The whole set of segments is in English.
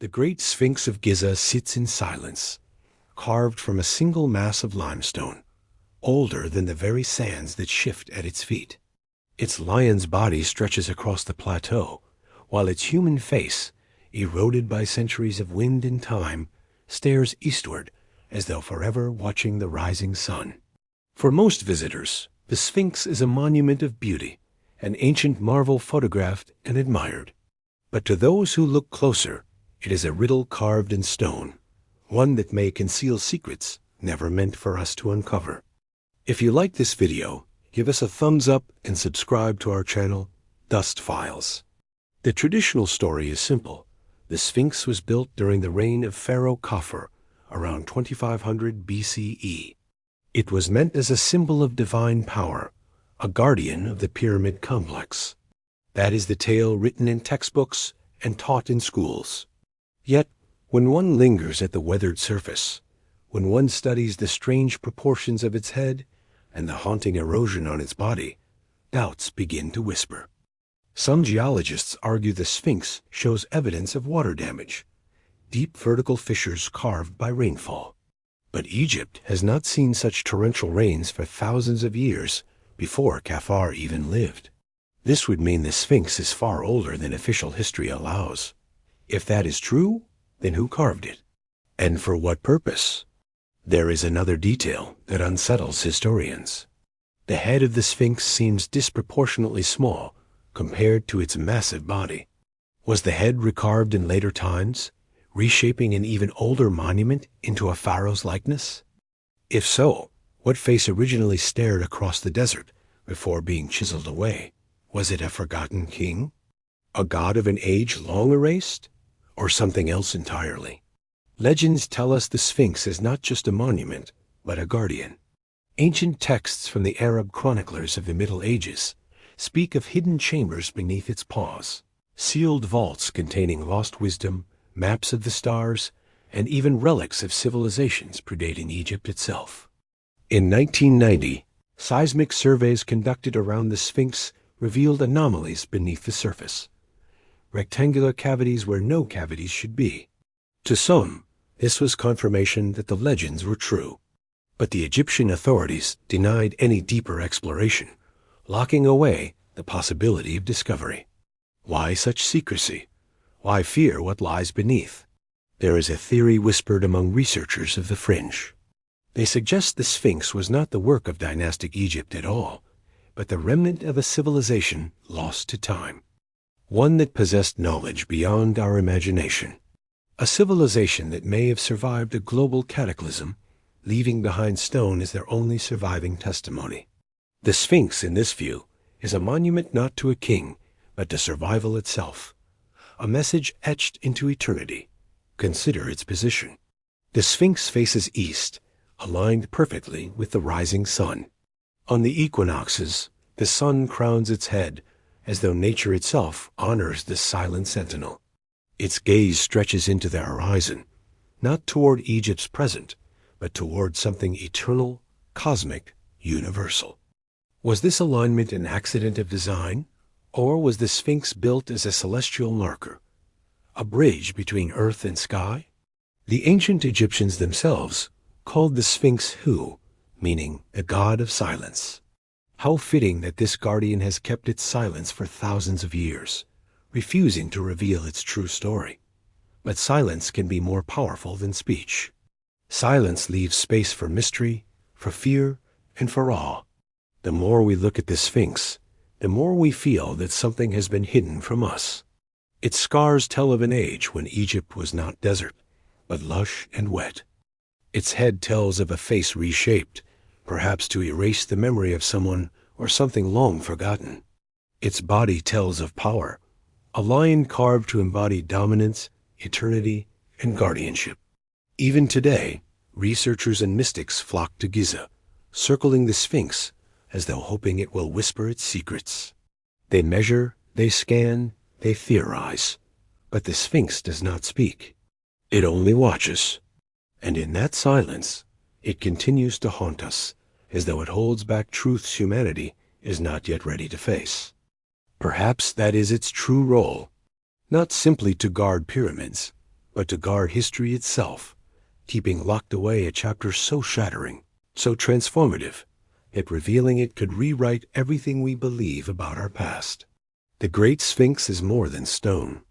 The Great Sphinx of Giza sits in silence, carved from a single mass of limestone, older than the very sands that shift at its feet. Its lion's body stretches across the plateau, while its human face, eroded by centuries of wind and time, stares eastward as though forever watching the rising sun. For most visitors, the Sphinx is a monument of beauty, an ancient marvel photographed and admired. But to those who look closer, it is a riddle carved in stone, one that may conceal secrets never meant for us to uncover. If you like this video, give us a thumbs up and subscribe to our channel, Dust Files. The traditional story is simple. The Sphinx was built during the reign of Pharaoh Khafre, around 2500 BCE. It was meant as a symbol of divine power, a guardian of the pyramid complex. That is the tale written in textbooks and taught in schools. Yet, when one lingers at the weathered surface, when one studies the strange proportions of its head and the haunting erosion on its body, doubts begin to whisper. Some geologists argue the Sphinx shows evidence of water damage, deep vertical fissures carved by rainfall. But Egypt has not seen such torrential rains for thousands of years before Khafre even lived. This would mean the Sphinx is far older than official history allows. If that is true, then who carved it? And for what purpose? There is another detail that unsettles historians. The head of the Sphinx seems disproportionately small compared to its massive body. Was the head recarved in later times, reshaping an even older monument into a pharaoh's likeness? If so, what face originally stared across the desert before being chiseled away? Was it a forgotten king? A god of an age long erased? Or something else entirely? Legends tell us the Sphinx is not just a monument, but a guardian. Ancient texts from the Arab chroniclers of the Middle Ages speak of hidden chambers beneath its paws, sealed vaults containing lost wisdom, maps of the stars, and even relics of civilizations predating Egypt itself. In 1990, seismic surveys conducted around the Sphinx revealed anomalies beneath the surface, rectangular cavities where no cavities should be. To some, this was confirmation that the legends were true. But the Egyptian authorities denied any deeper exploration, locking away the possibility of discovery. Why such secrecy? Why fear what lies beneath? There is a theory whispered among researchers of the fringe. They suggest the Sphinx was not the work of dynastic Egypt at all, but the remnant of a civilization lost to time. One that possessed knowledge beyond our imagination. A civilization that may have survived a global cataclysm, leaving behind stone as their only surviving testimony. The Sphinx, in this view, is a monument not to a king, but to survival itself. A message etched into eternity. Consider its position. The Sphinx faces east, aligned perfectly with the rising sun. On the equinoxes, the sun crowns its head, as though nature itself honors this silent sentinel. Its gaze stretches into the horizon, not toward Egypt's present, but toward something eternal, cosmic, universal. Was this alignment an accident of design, or was the Sphinx built as a celestial marker, a bridge between earth and sky? The ancient Egyptians themselves called the Sphinx Hu, meaning the god of silence. How fitting that this guardian has kept its silence for thousands of years, refusing to reveal its true story. But silence can be more powerful than speech. Silence leaves space for mystery, for fear, and for awe. The more we look at the Sphinx, the more we feel that something has been hidden from us. Its scars tell of an age when Egypt was not desert, but lush and wet. Its head tells of a face reshaped, perhaps to erase the memory of someone or something long forgotten. Its body tells of power, a lion carved to embody dominance, eternity, and guardianship. Even today, researchers and mystics flock to Giza, circling the Sphinx as though hoping it will whisper its secrets. They measure, they scan, they theorize, but the Sphinx does not speak. It only watches, and in that silence, it continues to haunt us, as though it holds back truths humanity is not yet ready to face. Perhaps that is its true role, not simply to guard pyramids, but to guard history itself, keeping locked away a chapter so shattering, so transformative, yet revealing it could rewrite everything we believe about our past. The Great Sphinx is more than stone.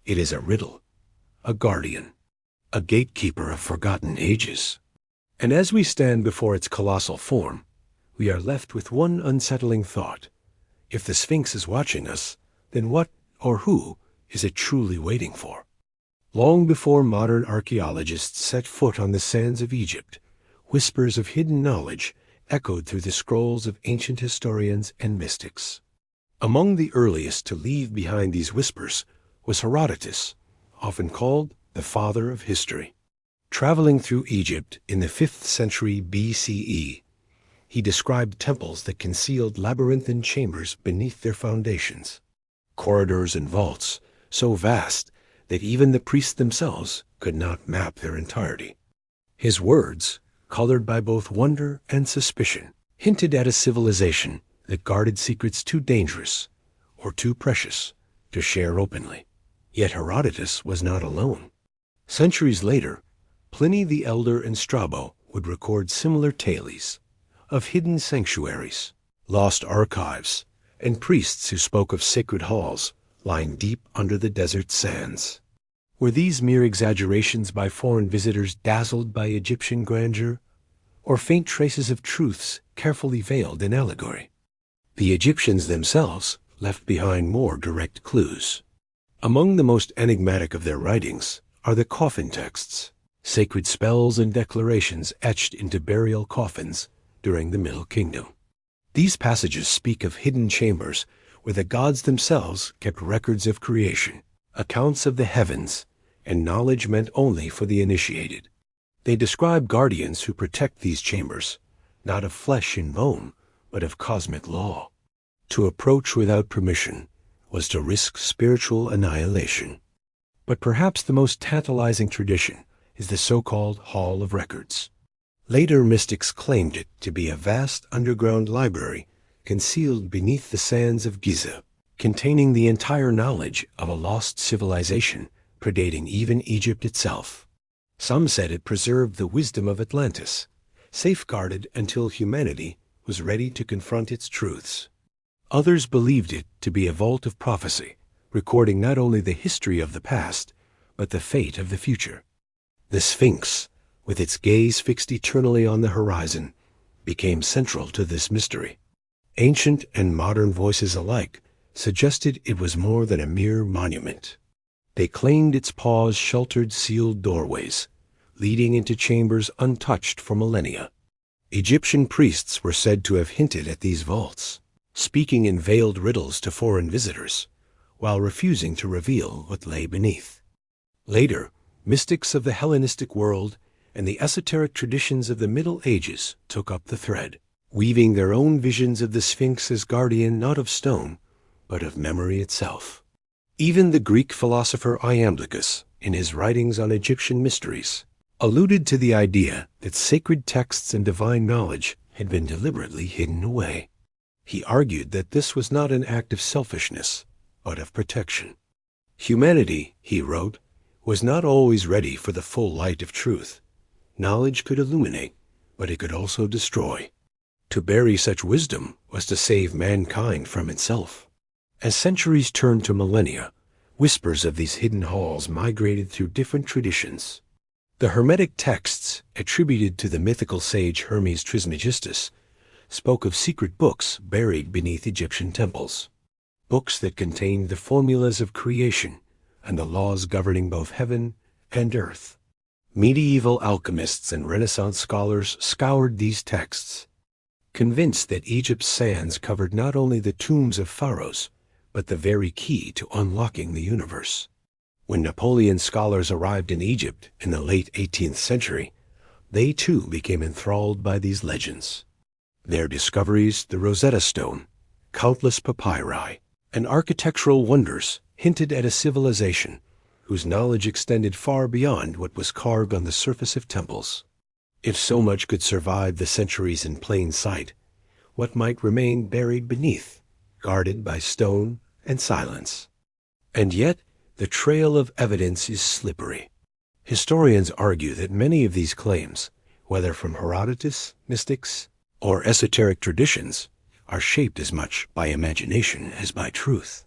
It is a riddle, a guardian, a gatekeeper of forgotten ages. And as we stand before its colossal form, we are left with one unsettling thought. If the Sphinx is watching us, then what or who is it truly waiting for? Long before modern archaeologists set foot on the sands of Egypt, whispers of hidden knowledge echoed through the scrolls of ancient historians and mystics. Among the earliest to leave behind these whispers was Herodotus, often called the father of history. Traveling through Egypt in the 5th century BCE, he described temples that concealed labyrinthine chambers beneath their foundations, corridors and vaults so vast that even the priests themselves could not map their entirety. His words, colored by both wonder and suspicion, hinted at a civilization that guarded secrets too dangerous or too precious to share openly. Yet Herodotus was not alone. Centuries later, Pliny the Elder and Strabo would record similar tales of hidden sanctuaries, lost archives, and priests who spoke of sacred halls lying deep under the desert sands. Were these mere exaggerations by foreign visitors dazzled by Egyptian grandeur, or faint traces of truths carefully veiled in allegory? The Egyptians themselves left behind more direct clues. Among the most enigmatic of their writings are the coffin texts, sacred spells and declarations etched into burial coffins during the Middle Kingdom. These passages speak of hidden chambers where the gods themselves kept records of creation, accounts of the heavens, and knowledge meant only for the initiated. They describe guardians who protect these chambers, not of flesh and bone, but of cosmic law. To approach without permission was to risk spiritual annihilation. But perhaps the most tantalizing tradition is the so-called Hall of Records. Later mystics claimed it to be a vast underground library concealed beneath the sands of Giza, containing the entire knowledge of a lost civilization predating even Egypt itself. Some said it preserved the wisdom of Atlantis, safeguarded until humanity was ready to confront its truths. Others believed it to be a vault of prophecy, recording not only the history of the past, but the fate of the future. The Sphinx, with its gaze fixed eternally on the horizon, became central to this mystery. Ancient and modern voices alike suggested it was more than a mere monument. They claimed its paws sheltered sealed doorways, leading into chambers untouched for millennia. Egyptian priests were said to have hinted at these vaults, speaking in veiled riddles to foreign visitors, while refusing to reveal what lay beneath. Later, mystics of the Hellenistic world and the esoteric traditions of the Middle Ages took up the thread, weaving their own visions of the Sphinx as guardian not of stone, but of memory itself. Even the Greek philosopher Iamblichus, in his writings on Egyptian mysteries, alluded to the idea that sacred texts and divine knowledge had been deliberately hidden away. He argued that this was not an act of selfishness, but of protection. Humanity, he wrote, was not always ready for the full light of truth. Knowledge could illuminate, but it could also destroy. To bury such wisdom was to save mankind from itself. As centuries turned to millennia, whispers of these hidden halls migrated through different traditions. The Hermetic texts, attributed to the mythical sage Hermes Trismegistus, spoke of secret books buried beneath Egyptian temples, books that contained the formulas of creation and the laws governing both heaven and earth. Medieval alchemists and Renaissance scholars scoured these texts, convinced that Egypt's sands covered not only the tombs of pharaohs, but the very key to unlocking the universe. When Napoleon scholars arrived in Egypt in the late 18th century, they too became enthralled by these legends. Their discoveries, the Rosetta Stone, countless papyri, and architectural wonders hinted at a civilization whose knowledge extended far beyond what was carved on the surface of temples. If so much could survive the centuries in plain sight, what might remain buried beneath, guarded by stone and silence? And yet, the trail of evidence is slippery. Historians argue that many of these claims, whether from Herodotus, mystics, or esoteric traditions, are shaped as much by imagination as by truth.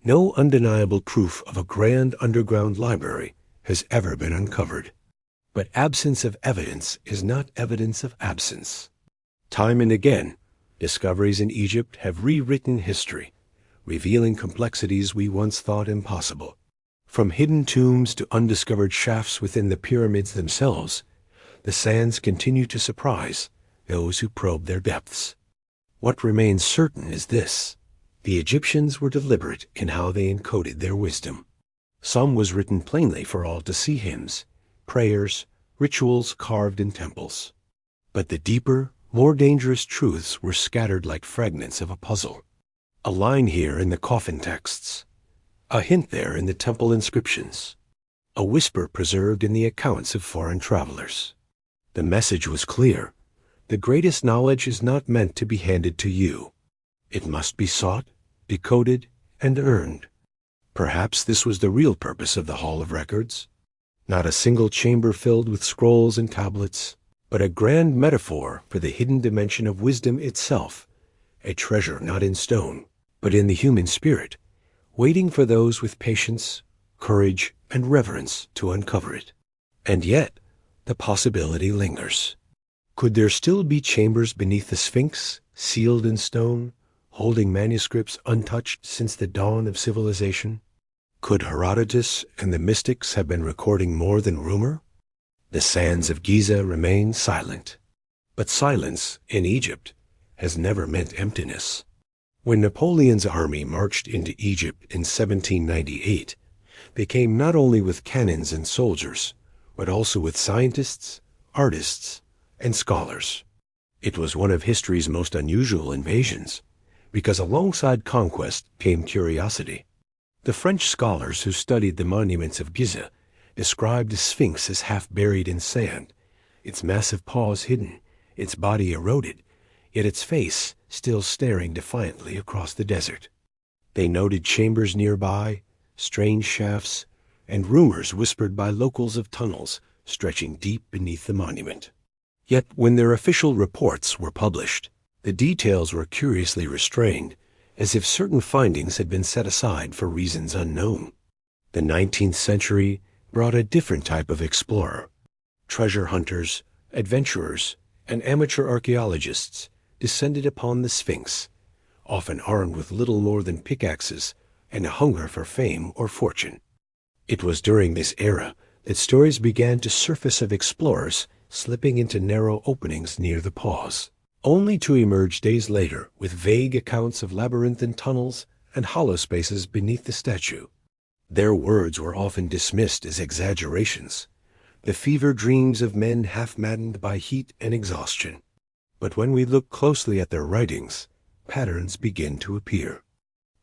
No undeniable proof of a grand underground library has ever been uncovered. But absence of evidence is not evidence of absence. Time and again, discoveries in Egypt have rewritten history, revealing complexities we once thought impossible. From hidden tombs to undiscovered shafts within the pyramids themselves, the sands continue to surprise those who probe their depths. What remains certain is this: the Egyptians were deliberate in how they encoded their wisdom. Some was written plainly for all to see: hymns, prayers, rituals carved in temples. But the deeper, more dangerous truths were scattered like fragments of a puzzle. A line here in the coffin texts, a hint there in the temple inscriptions, a whisper preserved in the accounts of foreign travelers. The message was clear: the greatest knowledge is not meant to be handed to you. It must be sought, decoded, and earned. Perhaps this was the real purpose of the Hall of Records. Not a single chamber filled with scrolls and tablets, but a grand metaphor for the hidden dimension of wisdom itself, a treasure not in stone, but in the human spirit, waiting for those with patience, courage, and reverence to uncover it. And yet, the possibility lingers. Could there still be chambers beneath the Sphinx, sealed in stone, holding manuscripts untouched since the dawn of civilization? Could Herodotus and the mystics have been recording more than rumor? The sands of Giza remain silent. But silence, in Egypt, has never meant emptiness. When Napoleon's army marched into Egypt in 1798, they came not only with cannons and soldiers, but also with scientists, artists, and scholars. It was one of history's most unusual invasions, because alongside conquest came curiosity. The French scholars who studied the monuments of Giza described the Sphinx as half buried in sand, its massive paws hidden, its body eroded, yet its face still staring defiantly across the desert. They noted chambers nearby, strange shafts, and rumors whispered by locals of tunnels stretching deep beneath the monument. Yet when their official reports were published, the details were curiously restrained, as if certain findings had been set aside for reasons unknown. The 19th century brought a different type of explorer. Treasure hunters, adventurers, and amateur archaeologists descended upon the Sphinx, often armed with little more than pickaxes and a hunger for fame or fortune. It was during this era that stories began to surface of explorers slipping into narrow openings near the paws, only to emerge days later with vague accounts of labyrinthine tunnels and hollow spaces beneath the statue. Their words were often dismissed as exaggerations, the fever dreams of men half-maddened by heat and exhaustion. But when we look closely at their writings, patterns begin to appear.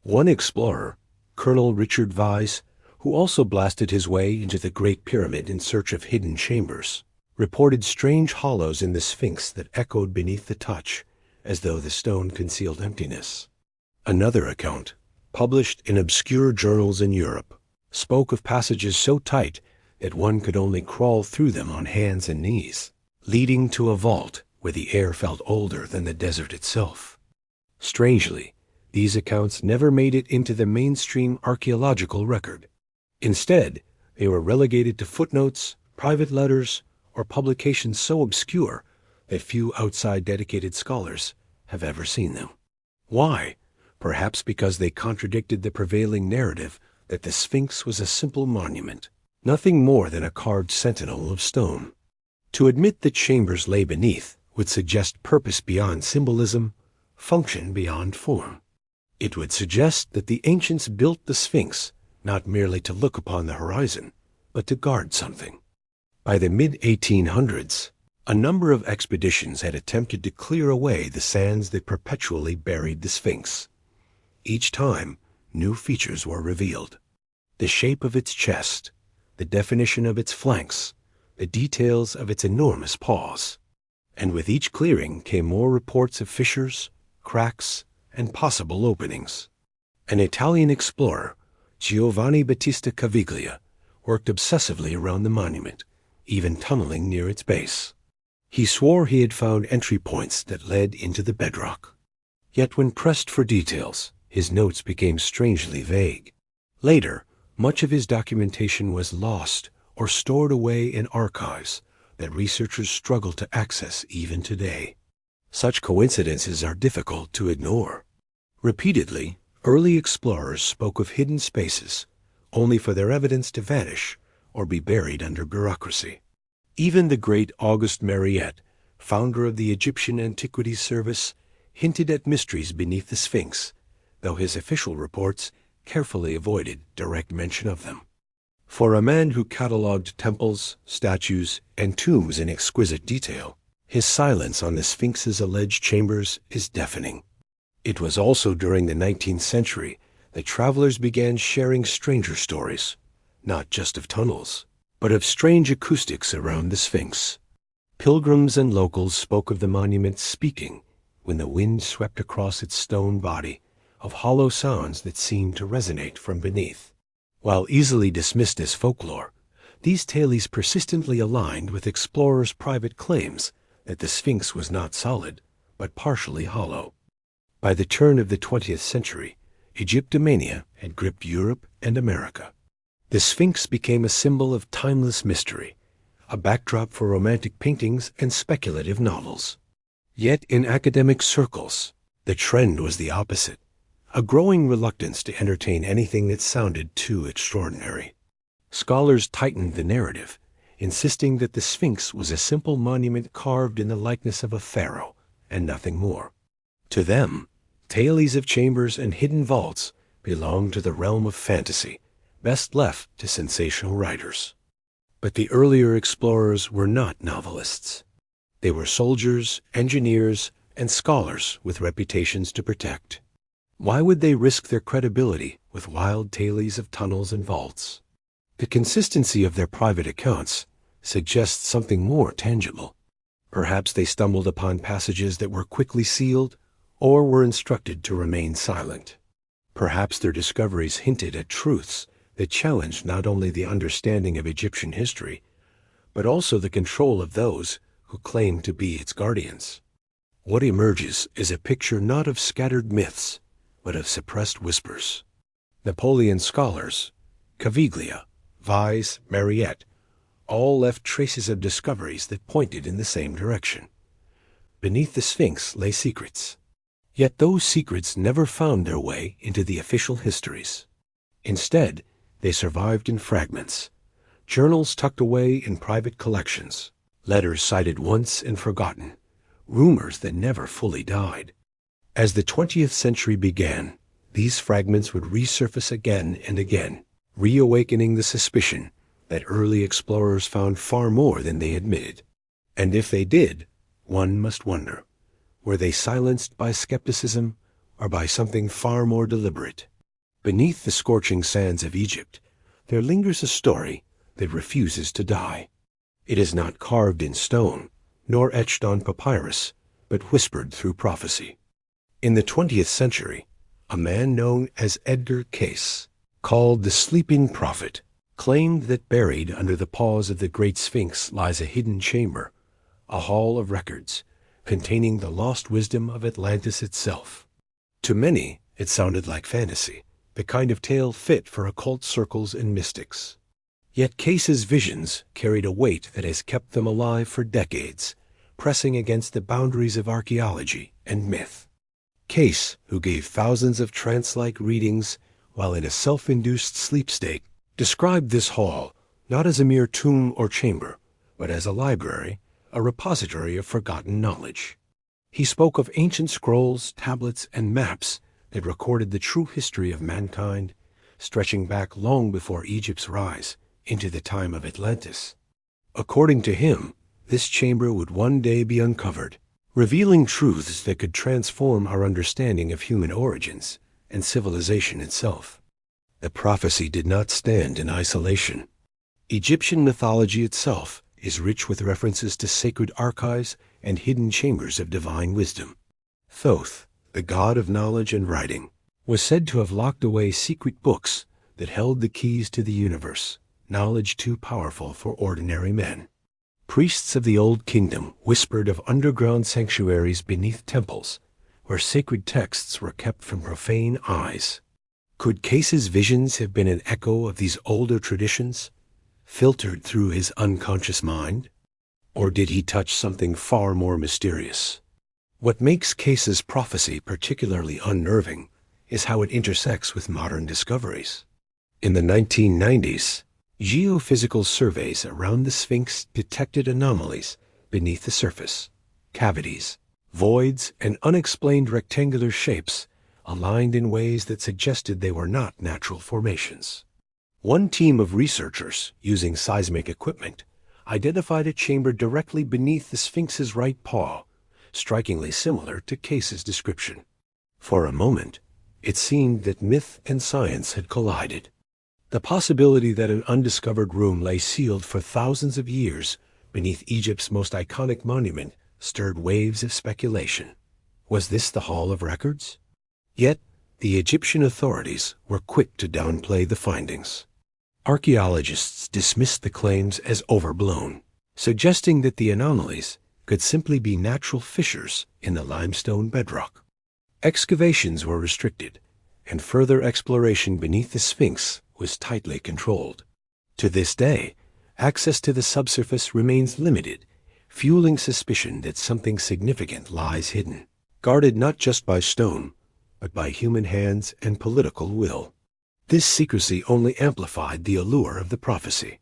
One explorer, Colonel Richard Vyse, who also blasted his way into the Great Pyramid in search of hidden chambers, reported strange hollows in the Sphinx that echoed beneath the touch, as though the stone concealed emptiness. Another account, published in obscure journals in Europe, spoke of passages so tight that one could only crawl through them on hands and knees, leading to a vault where the air felt older than the desert itself. Strangely, these accounts never made it into the mainstream archaeological record. Instead, they were relegated to footnotes, private letters, or publications so obscure that few outside dedicated scholars have ever seen them. Why? Perhaps because they contradicted the prevailing narrative that the Sphinx was a simple monument, nothing more than a carved sentinel of stone. To admit that chambers lay beneath would suggest purpose beyond symbolism, function beyond form. It would suggest that the ancients built the Sphinx not merely to look upon the horizon, but to guard something. By the mid-1800s, a number of expeditions had attempted to clear away the sands that perpetually buried the Sphinx. Each time, new features were revealed. The shape of its chest, the definition of its flanks, the details of its enormous paws. And with each clearing came more reports of fissures, cracks, and possible openings. An Italian explorer, Giovanni Battista Caviglia, worked obsessively around the monument, even tunneling near its base. He swore he had found entry points that led into the bedrock. Yet when pressed for details, his notes became strangely vague. Later, much of his documentation was lost or stored away in archives that researchers struggle to access even today. Such coincidences are difficult to ignore. Repeatedly, early explorers spoke of hidden spaces, only for their evidence to vanish or be buried under bureaucracy. Even the great Auguste Mariette, founder of the Egyptian Antiquities Service, hinted at mysteries beneath the Sphinx, though his official reports carefully avoided direct mention of them. For a man who catalogued temples, statues, and tombs in exquisite detail, his silence on the Sphinx's alleged chambers is deafening. It was also during the 19th century that travelers began sharing stranger stories, not just of tunnels, but of strange acoustics around the Sphinx. Pilgrims and locals spoke of the monument speaking when the wind swept across its stone body, of hollow sounds that seemed to resonate from beneath. While easily dismissed as folklore, these tales persistently aligned with explorers' private claims that the Sphinx was not solid, but partially hollow. By the turn of the 20th century, Egyptomania had gripped Europe and America. The Sphinx became a symbol of timeless mystery, a backdrop for romantic paintings and speculative novels. Yet in academic circles, the trend was the opposite, a growing reluctance to entertain anything that sounded too extraordinary. Scholars tightened the narrative, insisting that the Sphinx was a simple monument carved in the likeness of a pharaoh, and nothing more. To them, tales of chambers and hidden vaults belonged to the realm of fantasy, best left to sensational writers. But the earlier explorers were not novelists. They were soldiers, engineers, and scholars with reputations to protect. Why would they risk their credibility with wild tales of tunnels and vaults? The consistency of their private accounts suggests something more tangible. Perhaps they stumbled upon passages that were quickly sealed or were instructed to remain silent. Perhaps their discoveries hinted at truths that challenged not only the understanding of Egyptian history, but also the control of those who claimed to be its guardians. What emerges is a picture not of scattered myths, but of suppressed whispers. Napoleon scholars, Caviglia, Vyse, Mariette, all left traces of discoveries that pointed in the same direction. Beneath the Sphinx lay secrets. Yet those secrets never found their way into the official histories. Instead, they survived in fragments, journals tucked away in private collections, letters cited once and forgotten, rumors that never fully died. As the 20th century began, these fragments would resurface again and again, reawakening the suspicion that early explorers found far more than they admitted. And if they did, one must wonder, were they silenced by skepticism or by something far more deliberate? Beneath the scorching sands of Egypt, there lingers a story that refuses to die. It is not carved in stone, nor etched on papyrus, but whispered through prophecy. In the 20th century, a man known as Edgar Cayce, called the Sleeping Prophet, claimed that buried under the paws of the Great Sphinx lies a hidden chamber, a hall of records, containing the lost wisdom of Atlantis itself. To many, it sounded like fantasy, the kind of tale fit for occult circles and mystics. Yet Cayce's visions carried a weight that has kept them alive for decades, pressing against the boundaries of archaeology and myth. Cayce, who gave thousands of trance-like readings while in a self-induced sleep state, described this hall not as a mere tomb or chamber, but as a library, a repository of forgotten knowledge. He spoke of ancient scrolls, tablets, and maps that recorded the true history of mankind, stretching back long before Egypt's rise into the time of Atlantis. According to him, this chamber would one day be uncovered, revealing truths that could transform our understanding of human origins and civilization itself. The prophecy did not stand in isolation. Egyptian mythology itself is rich with references to sacred archives and hidden chambers of divine wisdom. Thoth, the god of knowledge and writing, was said to have locked away secret books that held the keys to the universe, knowledge too powerful for ordinary men. Priests of the Old Kingdom whispered of underground sanctuaries beneath temples, where sacred texts were kept from profane eyes. Could Case's visions have been an echo of these older traditions, filtered through his unconscious mind? Or did he touch something far more mysterious? What makes Case's prophecy particularly unnerving is how it intersects with modern discoveries. In the 1990s, geophysical surveys around the Sphinx detected anomalies beneath the surface, cavities, voids, and unexplained rectangular shapes aligned in ways that suggested they were not natural formations. One team of researchers, using seismic equipment, identified a chamber directly beneath the Sphinx's right paw, strikingly similar to Case's description. For a moment, it seemed that myth and science had collided. The possibility that an undiscovered room lay sealed for thousands of years beneath Egypt's most iconic monument stirred waves of speculation. Was this the Hall of Records? Yet, the Egyptian authorities were quick to downplay the findings. Archaeologists dismissed the claims as overblown, suggesting that the anomalies could simply be natural fissures in the limestone bedrock. Excavations were restricted, and further exploration beneath the Sphinx was tightly controlled. To this day, access to the subsurface remains limited, fueling suspicion that something significant lies hidden, guarded not just by stone, but by human hands and political will. This secrecy only amplified the allure of the prophecy.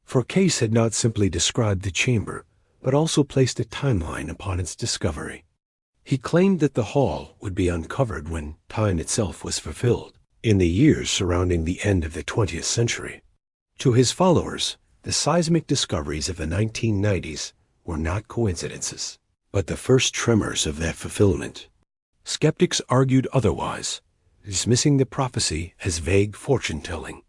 For Case had not simply described the chamber, but also placed a timeline upon its discovery. He claimed that the hall would be uncovered when time itself was fulfilled, in the years surrounding the end of the 20th century. To his followers, the seismic discoveries of the 1990s were not coincidences, but the first tremors of that fulfillment. Skeptics argued otherwise, dismissing the prophecy as vague fortune-telling.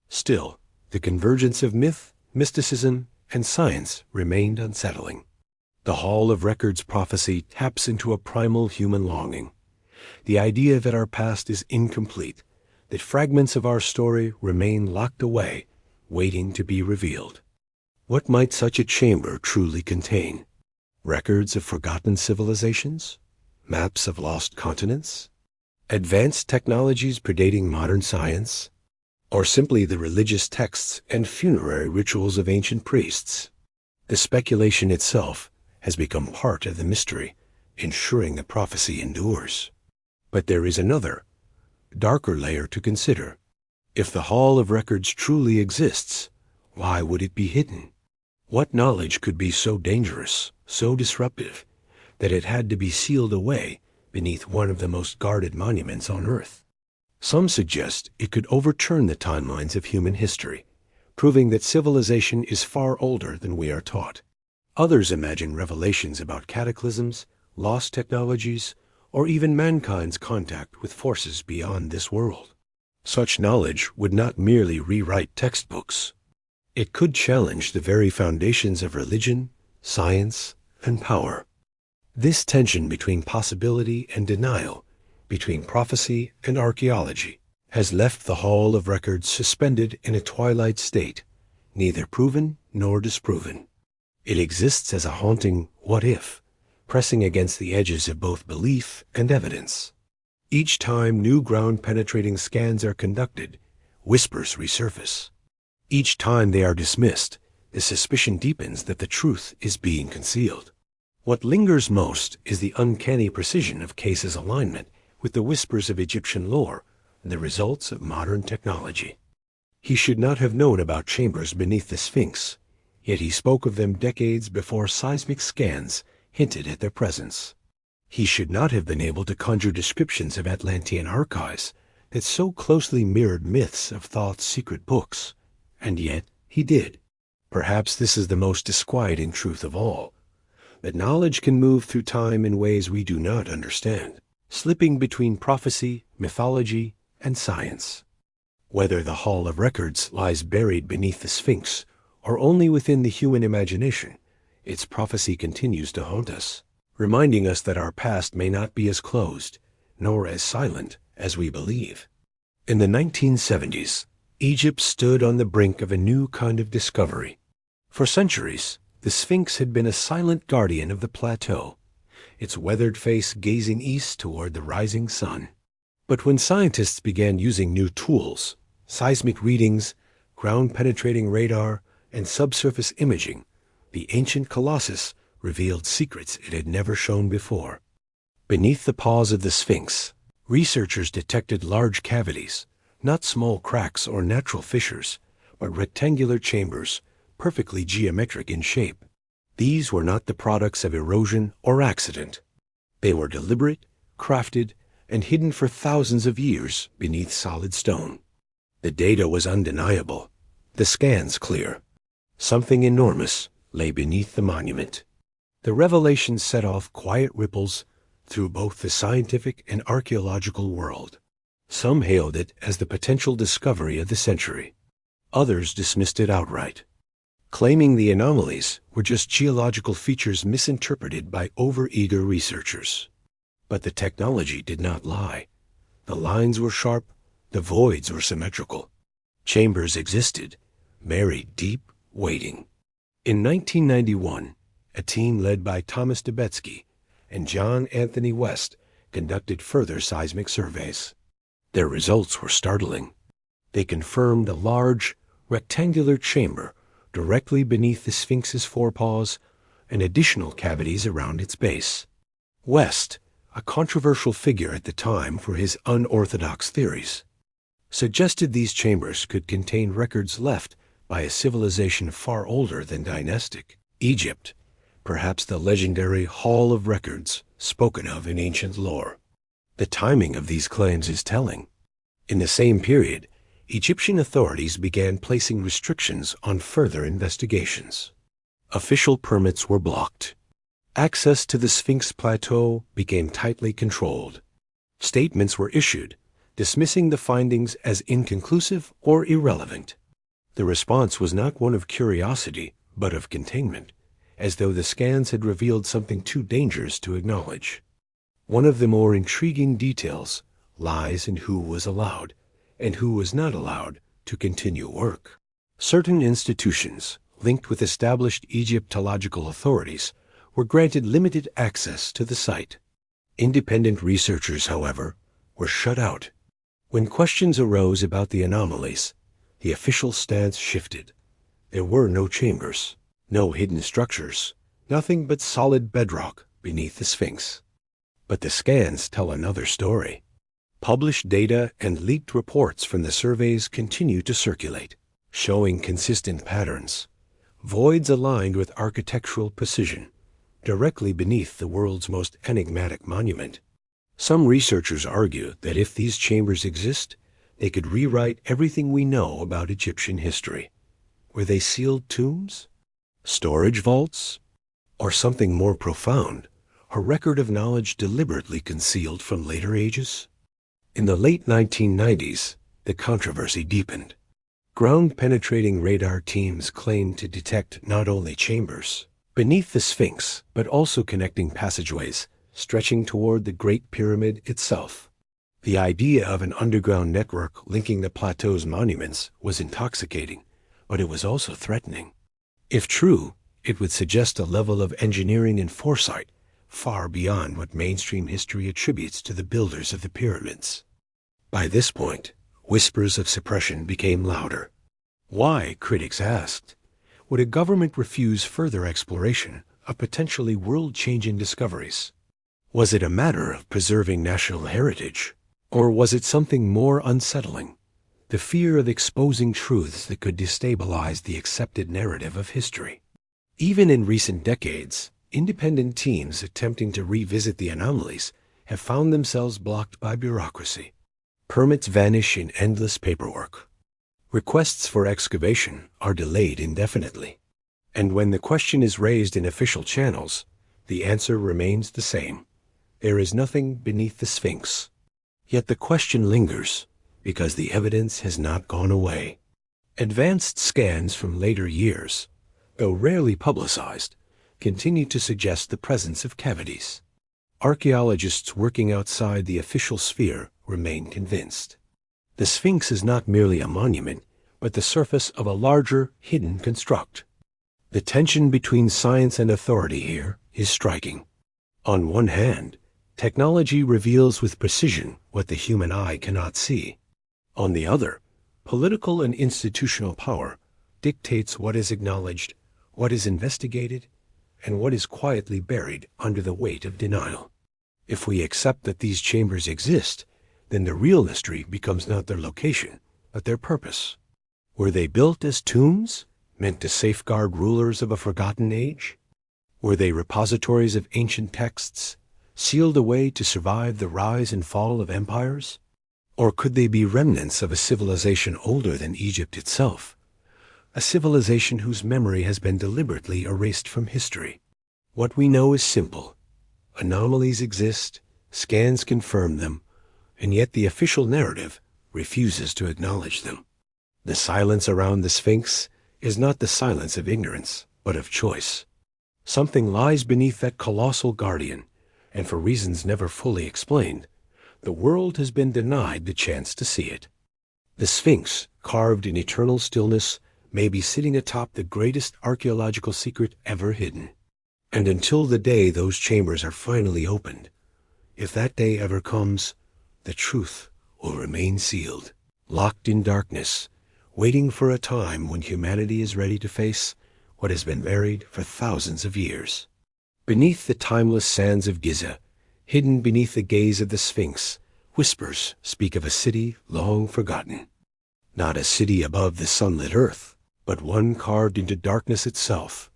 Still, the convergence of myth, mysticism, and science remained unsettling. The Hall of Records prophecy taps into a primal human longing, the idea that our past is incomplete, that fragments of our story remain locked away, waiting to be revealed. What might such a chamber truly contain? Records of forgotten civilizations? Maps of lost continents? Advanced technologies predating modern science? Or simply the religious texts and funerary rituals of ancient priests? The speculation itself has become part of the mystery, ensuring the prophecy endures. But there is another, darker layer to consider. If the Hall of Records truly exists, why would it be hidden? What knowledge could be so dangerous, so disruptive, that it had to be sealed away beneath one of the most guarded monuments on Earth? Some suggest it could overturn the timelines of human history, proving that civilization is far older than we are taught. Others imagine revelations about cataclysms, lost technologies, or even mankind's contact with forces beyond this world. Such knowledge would not merely rewrite textbooks. It could challenge the very foundations of religion, science, and power. This tension between possibility and denial, between prophecy and archaeology, has left the Hall of Records suspended in a twilight state, neither proven nor disproven. It exists as a haunting what if, pressing against the edges of both belief and evidence. Each time new ground-penetrating scans are conducted, whispers resurface. Each time they are dismissed, the suspicion deepens that the truth is being concealed. What lingers most is the uncanny precision of Case's alignment with the whispers of Egyptian lore and the results of modern technology. He should not have known about chambers beneath the Sphinx, yet he spoke of them decades before seismic scans hinted at their presence. He should not have been able to conjure descriptions of Atlantean archives that so closely mirrored myths of Thoth's secret books, and yet he did. Perhaps this is the most disquieting truth of all, that knowledge can move through time in ways we do not understand, slipping between prophecy, mythology, and science. Whether the Hall of Records lies buried beneath the Sphinx or only within the human imagination, its prophecy continues to haunt us, reminding us that our past may not be as closed, nor as silent as we believe. In the 1970s, Egypt stood on the brink of a new kind of discovery. For centuries, the Sphinx had been a silent guardian of the plateau, its weathered face gazing east toward the rising sun. But when scientists began using new tools, seismic readings, ground-penetrating radar, and subsurface imaging, the ancient colossus revealed secrets it had never shown before. Beneath the paws of the Sphinx, researchers detected large cavities, not small cracks or natural fissures, but rectangular chambers, perfectly geometric in shape. These were not the products of erosion or accident. They were deliberate, crafted, and hidden for thousands of years beneath solid stone. The data was undeniable, the scans clear. Something enormous lay beneath the monument. The revelation set off quiet ripples through both the scientific and archaeological world. Some hailed it as the potential discovery of the century. Others dismissed it outright, claiming the anomalies were just geological features misinterpreted by overeager researchers. But the technology did not lie. The lines were sharp, the voids were symmetrical. Chambers existed, buried deep, waiting. In 1991, a team led by Thomas Debetsky and John Anthony West conducted further seismic surveys. Their results were startling. They confirmed a large, rectangular chamber directly beneath the Sphinx's forepaws and additional cavities around its base. West, a controversial figure at the time for his unorthodox theories, suggested these chambers could contain records left by a civilization far older than dynastic Egypt, perhaps the legendary Hall of Records spoken of in ancient lore. The timing of these claims is telling. In the same period, Egyptian authorities began placing restrictions on further investigations. Official permits were blocked. Access to the Sphinx Plateau became tightly controlled. Statements were issued, dismissing the findings as inconclusive or irrelevant. The response was not one of curiosity, but of containment, as though the scans had revealed something too dangerous to acknowledge. One of the more intriguing details lies in who was allowed, and who was not allowed, to continue work. Certain institutions, linked with established Egyptological authorities, were granted limited access to the site. Independent researchers, however, were shut out. When questions arose about the anomalies, the official stance shifted. There were no chambers, no hidden structures, nothing but solid bedrock beneath the Sphinx. But the scans tell another story. Published data and leaked reports from the surveys continue to circulate, showing consistent patterns. Voids aligned with architectural precision, directly beneath the world's most enigmatic monument. Some researchers argue that if these chambers exist, they could rewrite everything we know about Egyptian history. Were they sealed tombs? Storage vaults? Or something more profound, a record of knowledge deliberately concealed from later ages? In the late 1990s, the controversy deepened. Ground-penetrating radar teams claimed to detect not only chambers beneath the Sphinx, but also connecting passageways stretching toward the Great Pyramid itself. The idea of an underground network linking the plateau's monuments was intoxicating, but it was also threatening. If true, it would suggest a level of engineering and foresight far beyond what mainstream history attributes to the builders of the pyramids. By this point, whispers of suppression became louder. Why, critics asked, would a government refuse further exploration of potentially world-changing discoveries? Was it a matter of preserving national heritage, or was it something more unsettling, the fear of exposing truths that could destabilize the accepted narrative of history? Even in recent decades, independent teams attempting to revisit the anomalies have found themselves blocked by bureaucracy. Permits vanish in endless paperwork. Requests for excavation are delayed indefinitely. And when the question is raised in official channels, the answer remains the same. There is nothing beneath the Sphinx. Yet the question lingers, because the evidence has not gone away. Advanced scans from later years, though rarely publicized, continue to suggest the presence of cavities. Archaeologists working outside the official sphere remain convinced. The Sphinx is not merely a monument, but the surface of a larger, hidden construct. The tension between science and authority here is striking. On one hand, technology reveals with precision what the human eye cannot see. On the other, political and institutional power dictates what is acknowledged, what is investigated, and what is quietly buried under the weight of denial. If we accept that these chambers exist, then the real mystery becomes not their location, but their purpose. Were they built as tombs, meant to safeguard rulers of a forgotten age? Were they repositories of ancient texts, sealed away to survive the rise and fall of empires? Or could they be remnants of a civilization older than Egypt itself, a civilization whose memory has been deliberately erased from history? What we know is simple. Anomalies exist, scans confirm them, and yet the official narrative refuses to acknowledge them. The silence around the Sphinx is not the silence of ignorance, but of choice. Something lies beneath that colossal guardian, and for reasons never fully explained, the world has been denied the chance to see it. The Sphinx, carved in eternal stillness, may be sitting atop the greatest archaeological secret ever hidden. And until the day those chambers are finally opened, if that day ever comes, the truth will remain sealed, locked in darkness, waiting for a time when humanity is ready to face what has been buried for thousands of years. Beneath the timeless sands of Giza, hidden beneath the gaze of the Sphinx, whispers speak of a city long forgotten. Not a city above the sunlit earth, but one carved into darkness itself,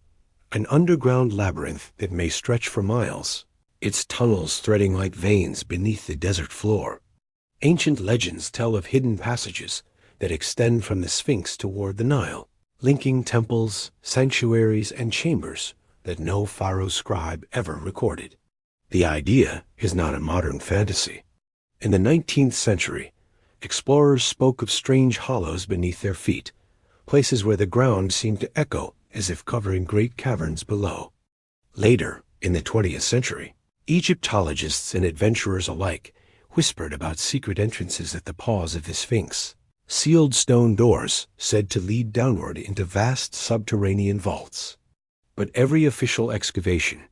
an underground labyrinth that may stretch for miles, its tunnels threading like veins beneath the desert floor. Ancient legends tell of hidden passages that extend from the Sphinx toward the Nile, linking temples, sanctuaries, and chambers that no pharaoh scribe ever recorded. The idea is not a modern fantasy. In the 19th century, explorers spoke of strange hollows beneath their feet, places where the ground seemed to echo as if covering great caverns below. Later, in the 20th century, Egyptologists and adventurers alike whispered about secret entrances at the paws of the Sphinx, sealed stone doors said to lead downward into vast subterranean vaults. But every official excavation,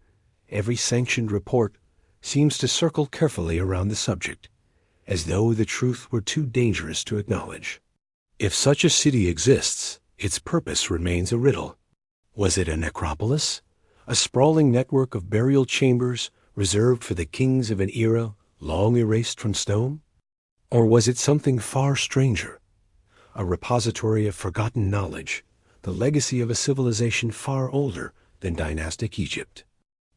every sanctioned report, seems to circle carefully around the subject, as though the truth were too dangerous to acknowledge. If such a city exists, its purpose remains a riddle. Was it a necropolis, a sprawling network of burial chambers reserved for the kings of an era long erased from stone? Or was it something far stranger, a repository of forgotten knowledge, the legacy of a civilization far older than dynastic Egypt?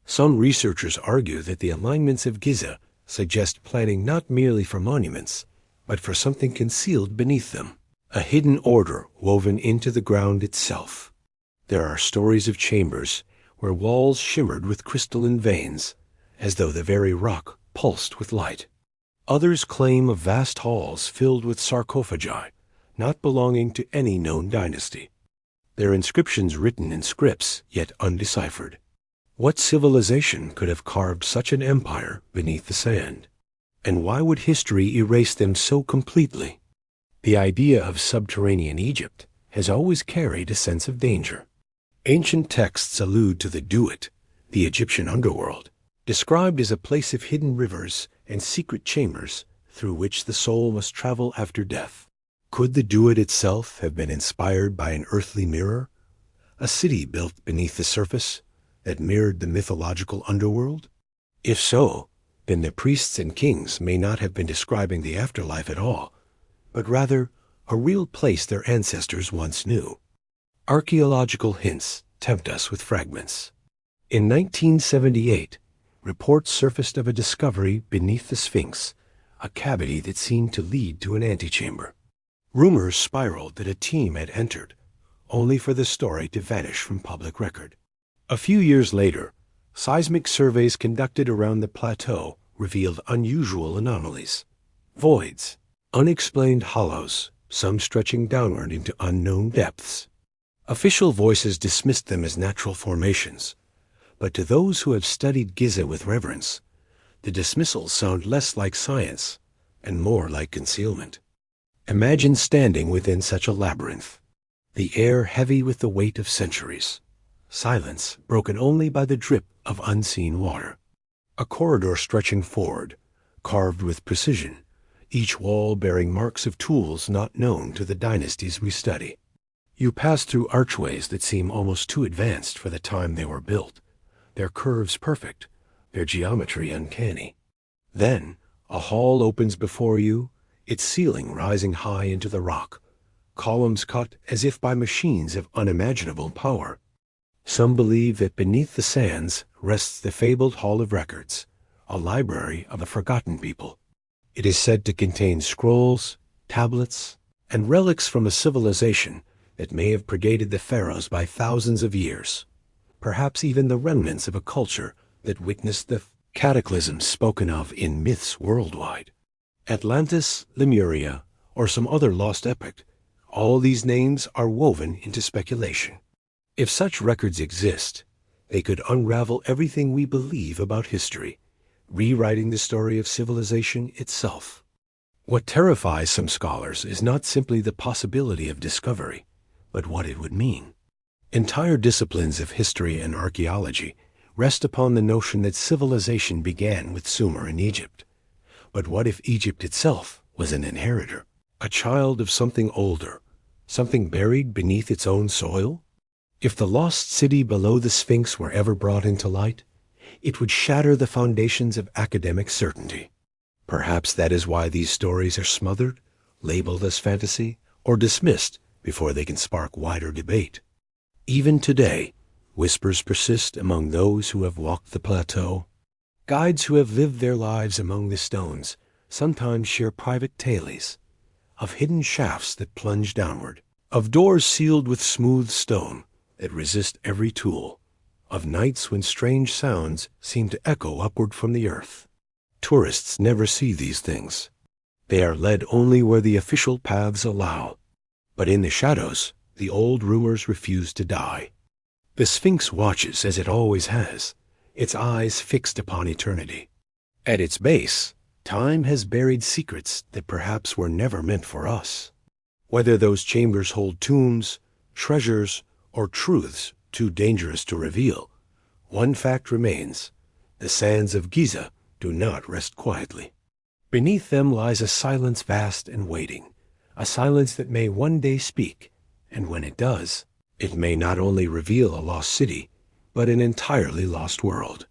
Some researchers argue that the alignments of Giza suggest planning not merely for monuments, but for something concealed beneath them, a hidden order woven into the ground itself. There are stories of chambers where walls shimmered with crystalline veins, as though the very rock pulsed with light. Others claim of vast halls filled with sarcophagi, not belonging to any known dynasty. Their inscriptions written in scripts, yet undeciphered. What civilization could have carved such an empire beneath the sand? And why would history erase them so completely? The idea of subterranean Egypt has always carried a sense of danger. Ancient texts allude to the Duat, the Egyptian underworld, described as a place of hidden rivers and secret chambers through which the soul must travel after death. Could the Duat itself have been inspired by an earthly mirror, a city built beneath the surface that mirrored the mythological underworld? If so, then the priests and kings may not have been describing the afterlife at all, but rather a real place their ancestors once knew. Archaeological hints tempt us with fragments. In 1978, reports surfaced of a discovery beneath the Sphinx, a cavity that seemed to lead to an antechamber. Rumors spiraled that a team had entered, only for the story to vanish from public record. A few years later, seismic surveys conducted around the plateau revealed unusual anomalies. Voids, unexplained hollows, some stretching downward into unknown depths. Official voices dismissed them as natural formations, but to those who have studied Giza with reverence, the dismissals sound less like science and more like concealment. Imagine standing within such a labyrinth, the air heavy with the weight of centuries, silence broken only by the drip of unseen water. A corridor stretching forward, carved with precision, each wall bearing marks of tools not known to the dynasties we study. You pass through archways that seem almost too advanced for the time they were built, their curves perfect, their geometry uncanny. Then, a hall opens before you, its ceiling rising high into the rock, columns cut as if by machines of unimaginable power. Some believe that beneath the sands rests the fabled Hall of Records, a library of the forgotten people. It is said to contain scrolls, tablets, and relics from a civilization that may have predated the pharaohs by thousands of years, perhaps even the remnants of a culture that witnessed the cataclysms spoken of in myths worldwide. Atlantis, Lemuria, or some other lost epoch, all these names are woven into speculation. If such records exist, they could unravel everything we believe about history, rewriting the story of civilization itself. What terrifies some scholars is not simply the possibility of discovery, but what it would mean. Entire disciplines of history and archaeology rest upon the notion that civilization began with Sumer in Egypt. But what if Egypt itself was an inheritor, a child of something older, something buried beneath its own soil? If the lost city below the Sphinx were ever brought into light, it would shatter the foundations of academic certainty. Perhaps that is why these stories are smothered, labeled as fantasy, or dismissed before they can spark wider debate. Even today, whispers persist among those who have walked the plateau. Guides who have lived their lives among the stones sometimes share private tales of hidden shafts that plunge downward, of doors sealed with smooth stone that resist every tool, of nights when strange sounds seem to echo upward from the earth. Tourists never see these things. They are led only where the official paths allow. But in the shadows, the old rumors refuse to die. The Sphinx watches as it always has, its eyes fixed upon eternity. At its base, time has buried secrets that perhaps were never meant for us. Whether those chambers hold tombs, treasures, or truths too dangerous to reveal, one fact remains: the sands of Giza do not rest quietly. Beneath them lies a silence vast and waiting, a silence that may one day speak, and when it does, it may not only reveal a lost city, but an entirely lost world.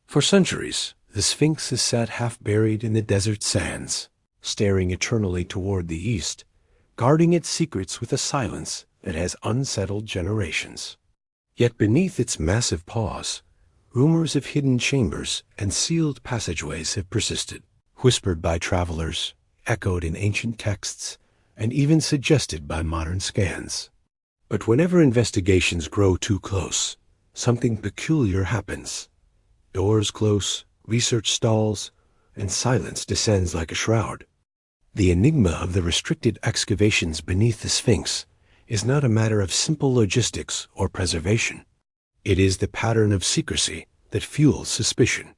For centuries, the Sphinx has sat half buried in the desert sands, staring eternally toward the east, guarding its secrets with a silence that has unsettled generations. Yet beneath its massive paws, rumors of hidden chambers and sealed passageways have persisted, whispered by travelers, echoed in ancient texts, and even suggested by modern scans. But whenever investigations grow too close, something peculiar happens. Doors close, research stalls, and silence descends like a shroud. The enigma of the restricted excavations beneath the Sphinx is not a matter of simple logistics or preservation. It is the pattern of secrecy that fuels suspicion.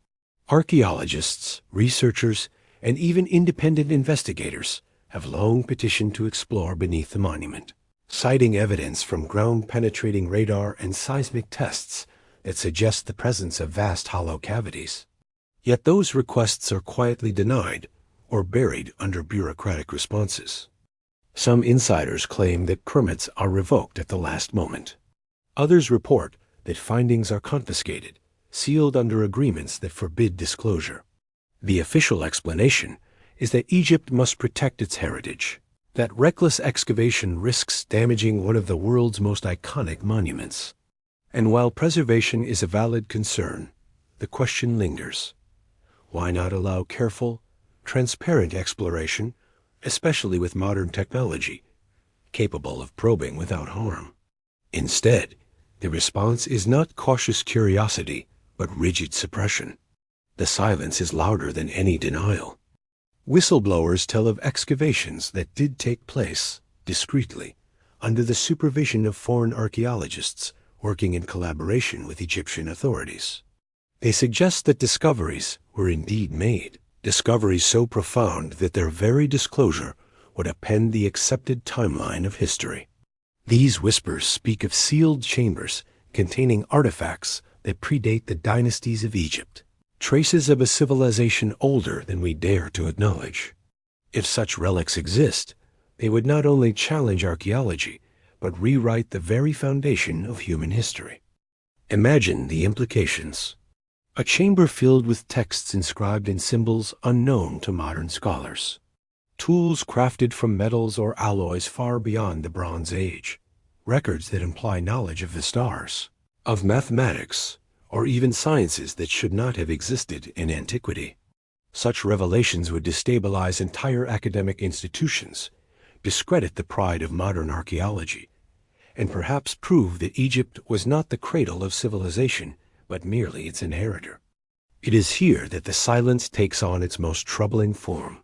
Archaeologists, researchers, and even independent investigators have long petitioned to explore beneath the monument, citing evidence from ground-penetrating radar and seismic tests that suggest the presence of vast hollow cavities. Yet those requests are quietly denied or buried under bureaucratic responses. Some insiders claim that permits are revoked at the last moment. Others report that findings are confiscated, sealed under agreements that forbid disclosure. The official explanation is that Egypt must protect its heritage, that reckless excavation risks damaging one of the world's most iconic monuments. And while preservation is a valid concern, the question lingers: why not allow careful, transparent exploration, especially with modern technology, capable of probing without harm? Instead, the response is not cautious curiosity, but rigid suppression. The silence is louder than any denial. Whistleblowers tell of excavations that did take place, discreetly, under the supervision of foreign archaeologists working in collaboration with Egyptian authorities. They suggest that discoveries were indeed made, discoveries so profound that their very disclosure would append the accepted timeline of history. These whispers speak of sealed chambers containing artifacts that predate the dynasties of Egypt, traces of a civilization older than we dare to acknowledge. If such relics exist, they would not only challenge archaeology, but rewrite the very foundation of human history. Imagine the implications. A chamber filled with texts inscribed in symbols unknown to modern scholars. Tools crafted from metals or alloys far beyond the Bronze Age. Records that imply knowledge of the stars, of mathematics, or even sciences that should not have existed in antiquity. Such revelations would destabilize entire academic institutions, discredit the pride of modern archaeology, and perhaps prove that Egypt was not the cradle of civilization, but merely its inheritor. It is here that the silence takes on its most troubling form.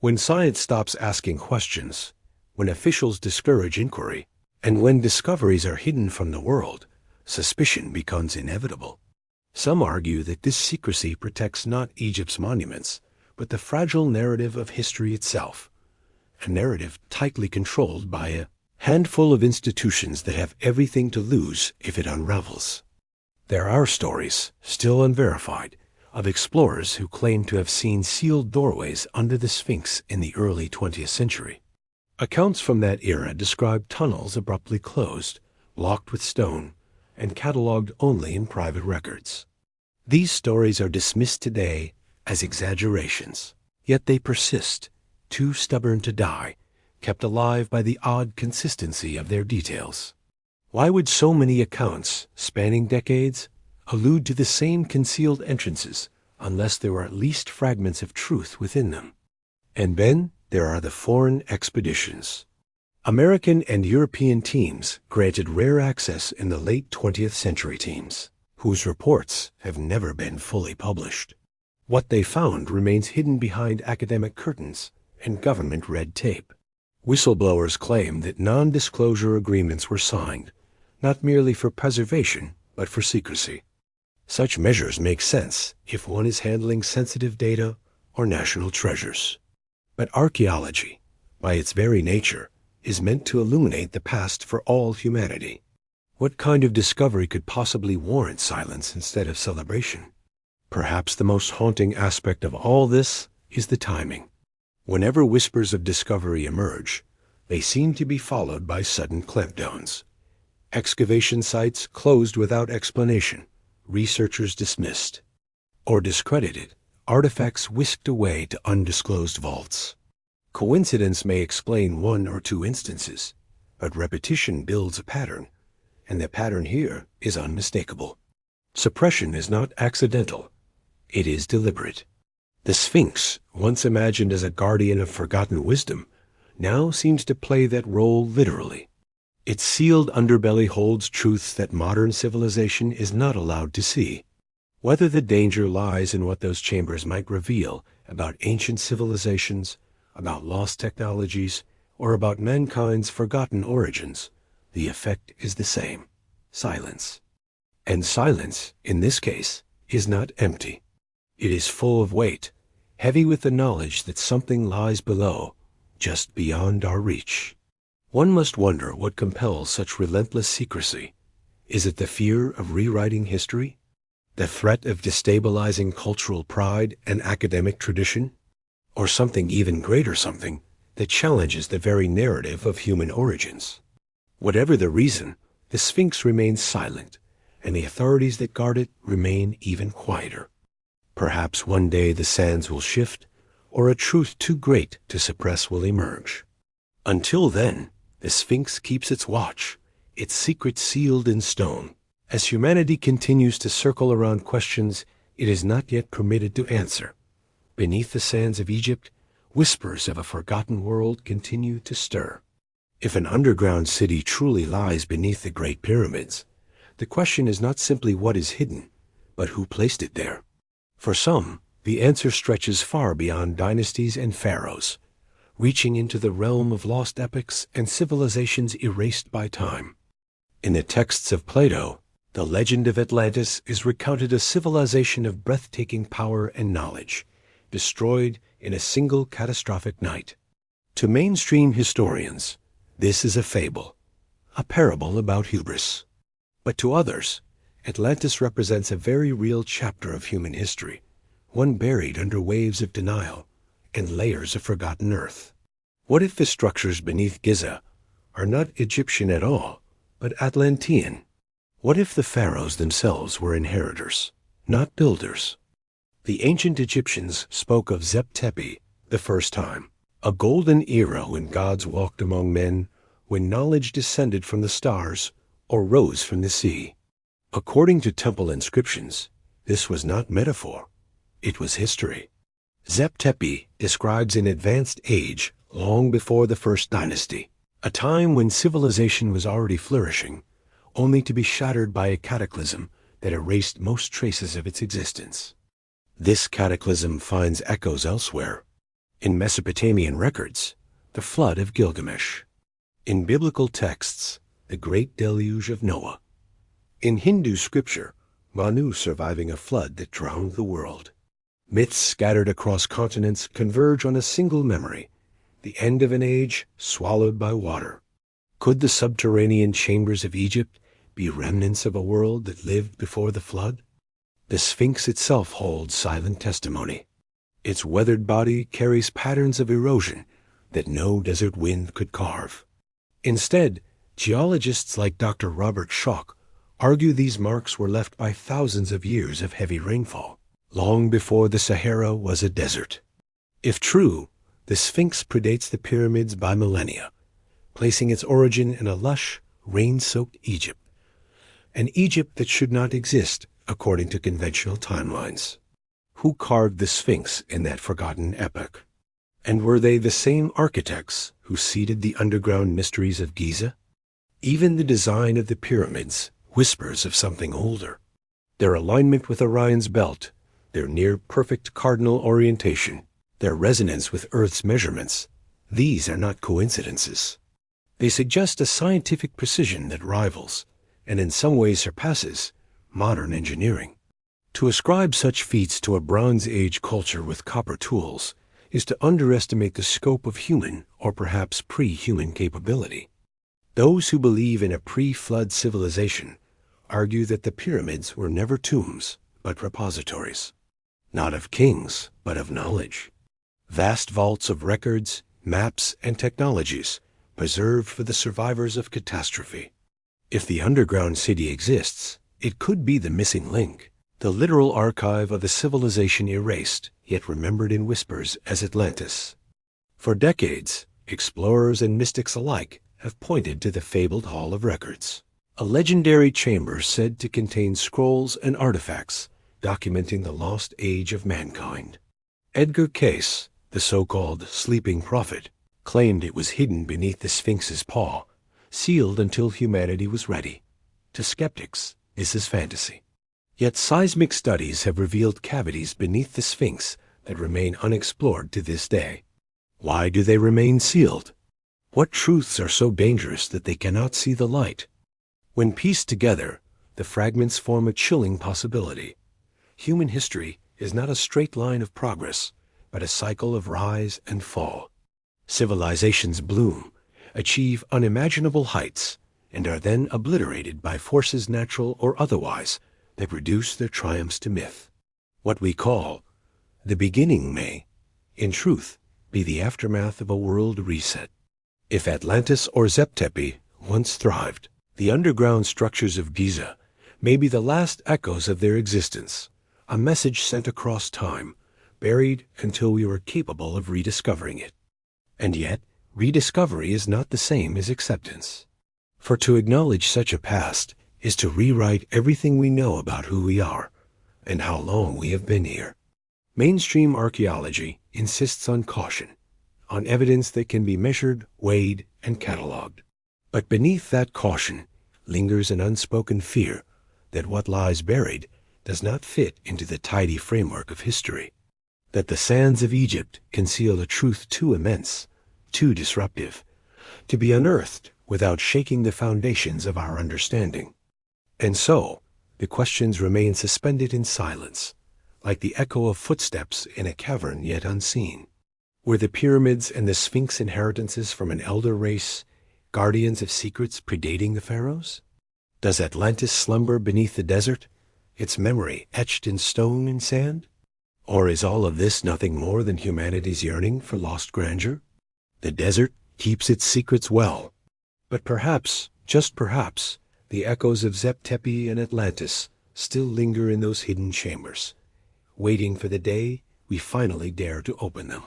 When science stops asking questions, when officials discourage inquiry, and when discoveries are hidden from the world, suspicion becomes inevitable. Some argue that this secrecy protects not Egypt's monuments, but the fragile narrative of history itself, a narrative tightly controlled by a handful of institutions that have everything to lose if it unravels. There are stories, still unverified, of explorers who claim to have seen sealed doorways under the Sphinx in the early 20th century. Accounts from that era describe tunnels abruptly closed, blocked with stone, and catalogued only in private records. These stories are dismissed today as exaggerations, yet they persist, too stubborn to die, kept alive by the odd consistency of their details. Why would so many accounts, spanning decades, allude to the same concealed entrances unless there were at least fragments of truth within them? And then there are the foreign expeditions. American and European teams granted rare access in the late 20th century teams, whose reports have never been fully published. What they found remains hidden behind academic curtains and government red tape. Whistleblowers claim that non-disclosure agreements were signed, not merely for preservation, but for secrecy. Such measures make sense if one is handling sensitive data or national treasures. But archaeology, by its very nature, is meant to illuminate the past for all humanity. What kind of discovery could possibly warrant silence instead of celebration? Perhaps the most haunting aspect of all this is the timing. Whenever whispers of discovery emerge, they seem to be followed by sudden clampdowns. Excavation sites closed without explanation, researchers dismissed, or discredited, artifacts whisked away to undisclosed vaults. Coincidence may explain one or two instances, but repetition builds a pattern, and the pattern here is unmistakable. Suppression is not accidental, it is deliberate. The Sphinx, once imagined as a guardian of forgotten wisdom, now seems to play that role literally. Its sealed underbelly holds truths that modern civilization is not allowed to see. Whether the danger lies in what those chambers might reveal about ancient civilizations, about lost technologies, or about mankind's forgotten origins, the effect is the same: silence. And silence, in this case, is not empty. It is full of weight, heavy with the knowledge that something lies below, just beyond our reach. One must wonder what compels such relentless secrecy. Is it the fear of rewriting history? The threat of destabilizing cultural pride and academic tradition? Or something even greater, something that challenges the very narrative of human origins? Whatever the reason, the Sphinx remains silent, and the authorities that guard it remain even quieter. Perhaps one day the sands will shift, or a truth too great to suppress will emerge. Until then, the Sphinx keeps its watch, its secret sealed in stone. As humanity continues to circle around questions it is not yet permitted to answer, beneath the sands of Egypt, whispers of a forgotten world continue to stir. If an underground city truly lies beneath the Great Pyramids, the question is not simply what is hidden, but who placed it there. For some, the answer stretches far beyond dynasties and pharaohs, reaching into the realm of lost epics and civilizations erased by time. In the texts of Plato, the legend of Atlantis is recounted a civilization of breathtaking power and knowledge, destroyed in a single catastrophic night. To mainstream historians, this is a fable, a parable about hubris. But to others, Atlantis represents a very real chapter of human history, one buried under waves of denial and layers of forgotten earth. What if the structures beneath Giza are not Egyptian at all, but Atlantean? What if the pharaohs themselves were inheritors, not builders? The ancient Egyptians spoke of Zep-Tepi the first time, a golden era when gods walked among men, when knowledge descended from the stars or rose from the sea. According to temple inscriptions, this was not metaphor, it was history. Zep-Tepi describes an advanced age long before the first dynasty, a time when civilization was already flourishing, only to be shattered by a cataclysm that erased most traces of its existence. This cataclysm finds echoes elsewhere. In Mesopotamian records, the flood of Gilgamesh. In biblical texts, the great deluge of Noah. In Hindu scripture, Manu surviving a flood that drowned the world. Myths scattered across continents converge on a single memory, the end of an age swallowed by water. Could the subterranean chambers of Egypt be remnants of a world that lived before the flood? The Sphinx itself holds silent testimony. Its weathered body carries patterns of erosion that no desert wind could carve. Instead, geologists like Dr. Robert Schoch argue these marks were left by thousands of years of heavy rainfall, long before the Sahara was a desert. If true, the Sphinx predates the pyramids by millennia, placing its origin in a lush, rain-soaked Egypt, an Egypt that should not exist according to conventional timelines. Who carved the Sphinx in that forgotten epoch? And were they the same architects who seeded the underground mysteries of Giza? Even the design of the pyramids whispers of something older. Their alignment with Orion's belt, their near-perfect cardinal orientation, their resonance with Earth's measurements, these are not coincidences. They suggest a scientific precision that rivals, and in some ways surpasses, modern engineering. To ascribe such feats to a Bronze Age culture with copper tools is to underestimate the scope of human or perhaps pre-human capability. Those who believe in a pre-flood civilization argue that the pyramids were never tombs, but repositories, not of kings, but of knowledge. Vast vaults of records, maps, and technologies preserved for the survivors of catastrophe. If the underground city exists, it could be the missing link, the literal archive of a civilization erased, yet remembered in whispers as Atlantis. For decades, explorers and mystics alike have pointed to the fabled Hall of Records, a legendary chamber said to contain scrolls and artifacts documenting the lost age of mankind. Edgar Cayce, the so-called sleeping prophet, claimed it was hidden beneath the Sphinx's paw, sealed until humanity was ready. To skeptics, this is fantasy. Yet seismic studies have revealed cavities beneath the Sphinx that remain unexplored to this day. Why do they remain sealed? What truths are so dangerous that they cannot see the light? When pieced together, the fragments form a chilling possibility. Human history is not a straight line of progress, but a cycle of rise and fall. Civilizations bloom, achieve unimaginable heights, and are then obliterated by forces natural or otherwise that reduce their triumphs to myth. What we call the beginning may, in truth, be the aftermath of a world reset. If Atlantis or Zep-Tepi once thrived, the underground structures of Giza may be the last echoes of their existence, a message sent across time, buried until we were capable of rediscovering it. And yet, rediscovery is not the same as acceptance. For to acknowledge such a past is to rewrite everything we know about who we are and how long we have been here. Mainstream archaeology insists on caution, on evidence that can be measured, weighed, and cataloged. But beneath that caution lingers an unspoken fear that what lies buried does not fit into the tidy framework of history, that the sands of Egypt conceal a truth too immense, too disruptive, to be unearthed without shaking the foundations of our understanding. And so, the questions remain suspended in silence, like the echo of footsteps in a cavern yet unseen. Were the pyramids and the Sphinx inheritances from an elder race, guardians of secrets predating the pharaohs? Does Atlantis slumber beneath the desert, its memory etched in stone and sand? Or is all of this nothing more than humanity's yearning for lost grandeur? The desert keeps its secrets well, but perhaps, just perhaps, the echoes of Zep-Tepi and Atlantis still linger in those hidden chambers, waiting for the day we finally dare to open them.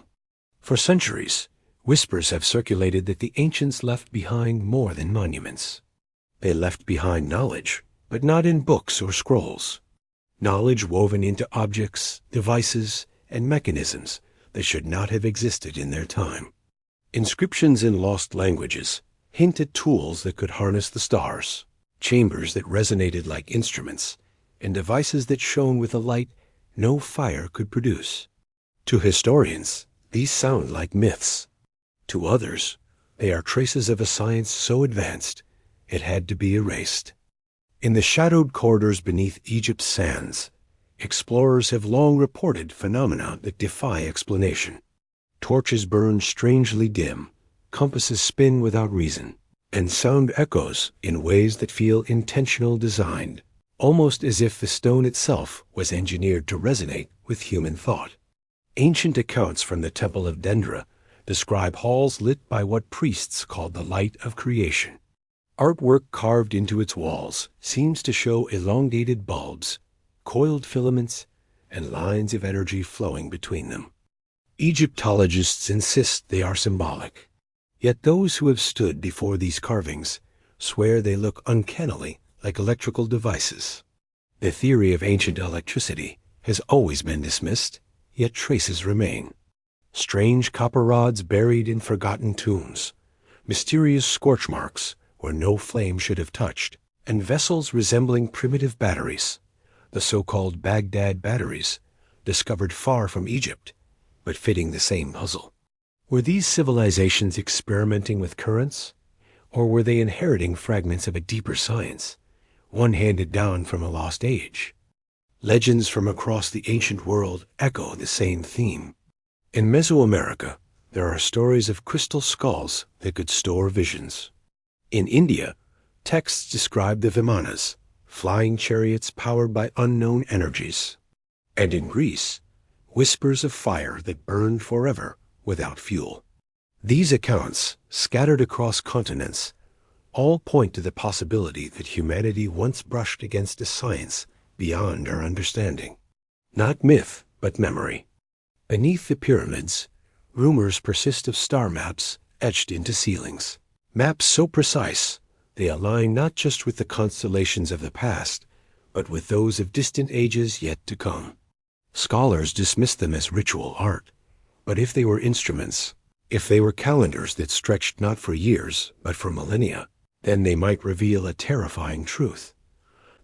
For centuries, whispers have circulated that the ancients left behind more than monuments. They left behind knowledge, but not in books or scrolls. Knowledge woven into objects, devices, and mechanisms that should not have existed in their time. Inscriptions in lost languages hint at tools that could harness the stars, chambers that resonated like instruments, and devices that shone with a light no fire could produce. To historians, these sound like myths. To others, they are traces of a science so advanced it had to be erased. In the shadowed corridors beneath Egypt's sands, explorers have long reported phenomena that defy explanation. Torches burn strangely dim, compasses spin without reason, and sound echoes in ways that feel intentional designed, almost as if the stone itself was engineered to resonate with human thought. Ancient accounts from the Temple of Dendra describe halls lit by what priests called the light of creation. Artwork carved into its walls seems to show elongated bulbs, coiled filaments, and lines of energy flowing between them. Egyptologists insist they are symbolic, yet those who have stood before these carvings swear they look uncannily like electrical devices. The theory of ancient electricity has always been dismissed, yet traces remain. Strange copper rods buried in forgotten tombs, mysterious scorch marks where no flame should have touched, and vessels resembling primitive batteries, the so-called Baghdad batteries, discovered far from Egypt, but fitting the same puzzle. Were these civilizations experimenting with currents, or were they inheriting fragments of a deeper science, one handed down from a lost age? Legends from across the ancient world echo the same theme. In Mesoamerica, there are stories of crystal skulls that could store visions. In India, texts describe the Vimanas, flying chariots powered by unknown energies. And in Greece, whispers of fire that burned forever without fuel. These accounts, scattered across continents, all point to the possibility that humanity once brushed against a science beyond our understanding. Not myth, but memory. Beneath the pyramids, rumors persist of star maps etched into ceilings. Maps so precise, they align not just with the constellations of the past, but with those of distant ages yet to come. Scholars dismiss them as ritual art, but if they were instruments, if they were calendars that stretched not for years, but for millennia, then they might reveal a terrifying truth,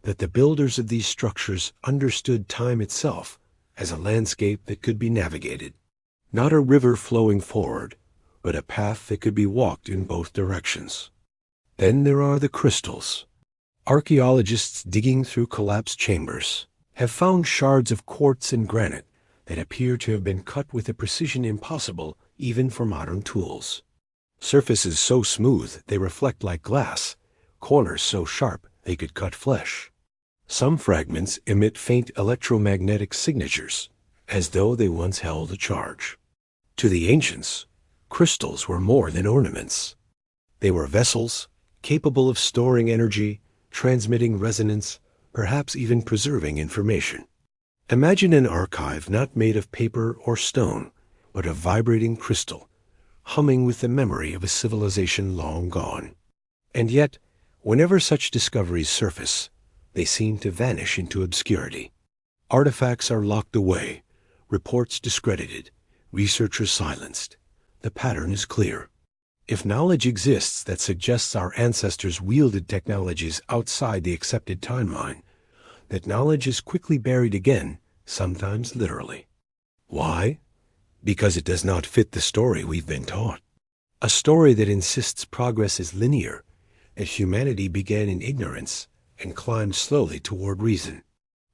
that the builders of these structures understood time itself as a landscape that could be navigated, not a river flowing forward, but a path that could be walked in both directions. Then there are the crystals. Archaeologists digging through collapsed chambers have found shards of quartz and granite that appear to have been cut with a precision impossible even for modern tools. Surfaces so smooth they reflect like glass, corners so sharp they could cut flesh. Some fragments emit faint electromagnetic signatures, as though they once held a charge. To the ancients, crystals were more than ornaments. They were vessels capable of storing energy, transmitting resonance, perhaps even preserving information. Imagine an archive not made of paper or stone, but of vibrating crystal, humming with the memory of a civilization long gone. And yet, whenever such discoveries surface, they seem to vanish into obscurity. Artifacts are locked away, reports discredited, researchers silenced. The pattern is clear. If knowledge exists that suggests our ancestors wielded technologies outside the accepted timeline, that knowledge is quickly buried again, sometimes literally. Why? Because it does not fit the story we've been taught. A story that insists progress is linear, that humanity began in ignorance and climbed slowly toward reason.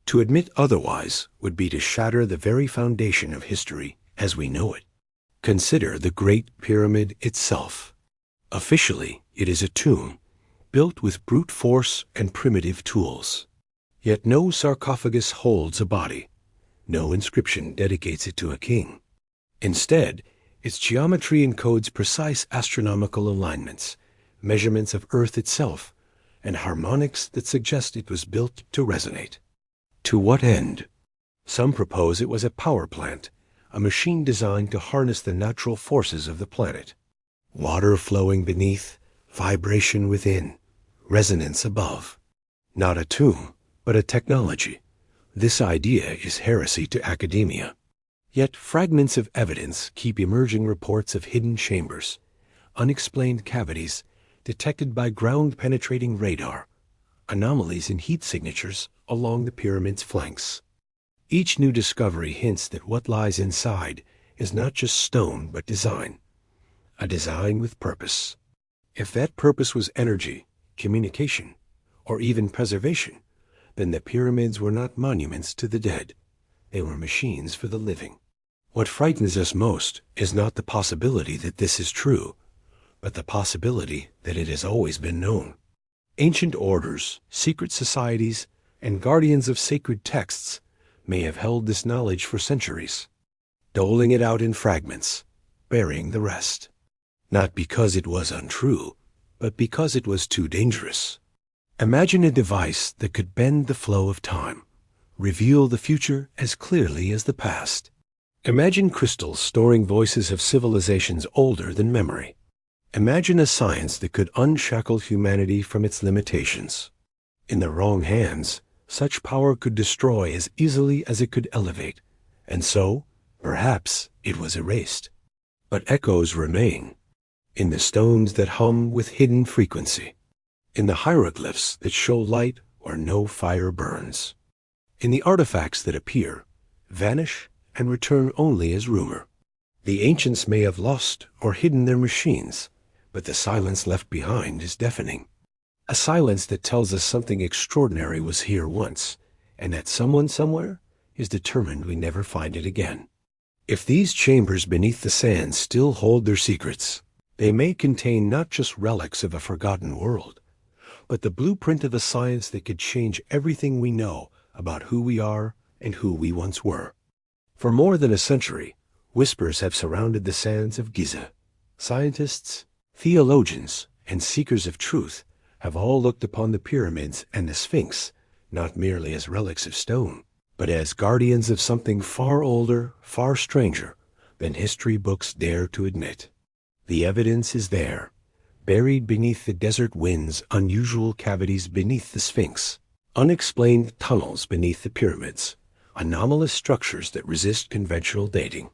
To admit otherwise would be to shatter the very foundation of history as we know it. Consider the Great Pyramid itself. Officially, it is a tomb, built with brute force and primitive tools. Yet no sarcophagus holds a body. No inscription dedicates it to a king. Instead, its geometry encodes precise astronomical alignments, measurements of Earth itself, and harmonics that suggest it was built to resonate. To what end? Some propose it was a power plant, a machine designed to harness the natural forces of the planet. Water flowing beneath, vibration within, resonance above. Not a tomb, but a technology. This idea is heresy to academia. Yet fragments of evidence keep emerging reports of hidden chambers, unexplained cavities detected by ground-penetrating radar, anomalies in heat signatures along the pyramid's flanks. Each new discovery hints that what lies inside is not just stone but design, a design with purpose. If that purpose was energy, communication, or even preservation, then the pyramids were not monuments to the dead. They were machines for the living. What frightens us most is not the possibility that this is true, but the possibility that it has always been known. Ancient orders, secret societies, and guardians of sacred texts may have held this knowledge for centuries, doling it out in fragments, burying the rest. Not because it was untrue, but because it was too dangerous. Imagine a device that could bend the flow of time, reveal the future as clearly as the past. Imagine crystals storing voices of civilizations older than memory. Imagine a science that could unshackle humanity from its limitations. In the wrong hands, such power could destroy as easily as it could elevate, and so, perhaps, it was erased. But echoes remain, in the stones that hum with hidden frequency, in the hieroglyphs that show light where no fire burns, in the artifacts that appear, vanish, and return only as rumor. The ancients may have lost or hidden their machines, but the silence left behind is deafening. A silence that tells us something extraordinary was here once, and that someone somewhere is determined we never find it again. If these chambers beneath the sand still hold their secrets, they may contain not just relics of a forgotten world, but the blueprint of a science that could change everything we know about who we are and who we once were. For more than a century, whispers have surrounded the sands of Giza. Scientists, theologians, and seekers of truth have all looked upon the pyramids and the Sphinx not merely as relics of stone, but as guardians of something far older, far stranger than history books dare to admit. The evidence is there, buried beneath the desert winds, unusual cavities beneath the Sphinx, unexplained tunnels beneath the pyramids, anomalous structures that resist conventional dating.